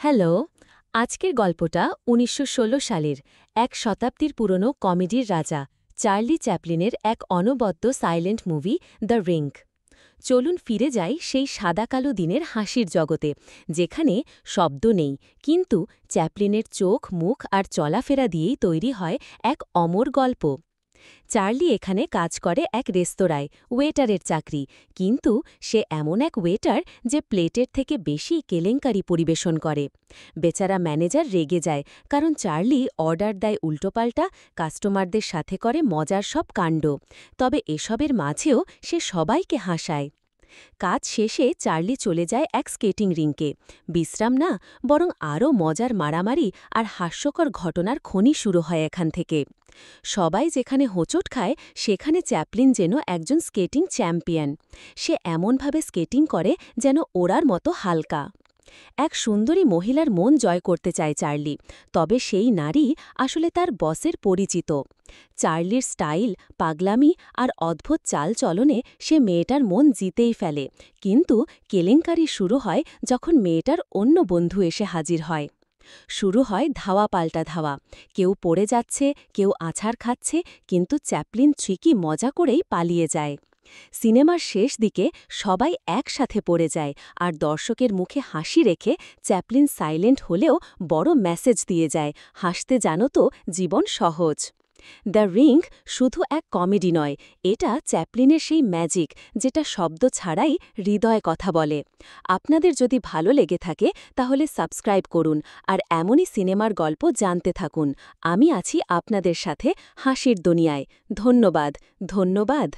Hello. আজকের গল্পটা ১৯১৬ সালের এক শতাব্দীর পুরনো কমেডির রাজা চার্লি চ্যাপলিনের এক অনবদ্য সাইলেন্ট মুভি দ্য রিং। চলুন ফিরে যাই সেই সাদাকালো দিনের হাসির জগতে, যেখানে শব্দ নেই, কিন্তু চ্যাপলিনের চোখ, মুখ আর চলাফেরা দিয়েই তৈরি হয় এক অমর গল্প। চার্লি এখানে কাজ করে এক রেস্তোরাঁয় ওয়েটারের চাকরি, কিন্তু সে এমন এক ওয়েটার যে প্লেটের থেকে বেশি কেলেঙ্কারি পরিবেশন করে। বেচারা ম্যানেজার রেগে যায়, কারণ চার্লি অর্ডার দেয় উল্টোপাল্টা, কাস্টমারদের সাথে করে মজার সব কাণ্ড। তবে এসবের মাঝেও সে সবাইকে হাসায়। কাজ শেষে চার্লি চলে যায় এক স্কেটিং রিংকে। বিশ্রাম না, বরং আরও মজার মারামারি আর হাস্যকর ঘটনার খনি শুরু হয় এখান থেকে। সবাই যেখানে হোঁচট খায়, সেখানে চ্যাপলিন যেন একজন স্কেটিং চ্যাম্পিয়ন। সে এমনভাবে স্কেটিং করে যেন ওড়ার মতো হালকা। এক সুন্দরী মহিলার মন জয় করতে চায় চার্লি, তবে সেই নারী আসলে তার বসের পরিচিত। চার্লির স্টাইল, পাগলামি আর অদ্ভুত চালচলনে সে মেয়েটার মন জিতেই ফেলে, কিন্তু কেলেঙ্কারি শুরু হয় যখন মেয়েটার অন্য বন্ধু এসে হাজির হয়। শুরু হয় ধাওয়া পাল্টা ধাওয়া, কেউ পড়ে যাচ্ছে, কেউ আছাড় খাচ্ছে, কিন্তু চ্যাপলিন ঠিকই মজা করেই পালিয়ে যায়। সিনেমার শেষ দিকে সবাই একসাথে পড়ে যায়, আর দর্শকের মুখে হাসি রেখে চ্যাপলিন সাইলেন্ট হলেও বড় মেসেজ দিয়ে যায়, হাসতে জানো তো, জীবন সহজ। দ্য রিং শুধু এক কমেডি নয়, এটা চ্যাপলিনের সেই ম্যাজিক যেটা শব্দ ছাড়াই হৃদয়ে কথা বলে। আপনাদের যদি ভালো লেগে থাকে তাহলে সাবস্ক্রাইব করুন, আর এমনই সিনেমার গল্প জানতে থাকুন। আমি আছি আপনাদের সাথে হাসির দুনিয়ায়। ধন্যবাদ। ধন্যবাদ।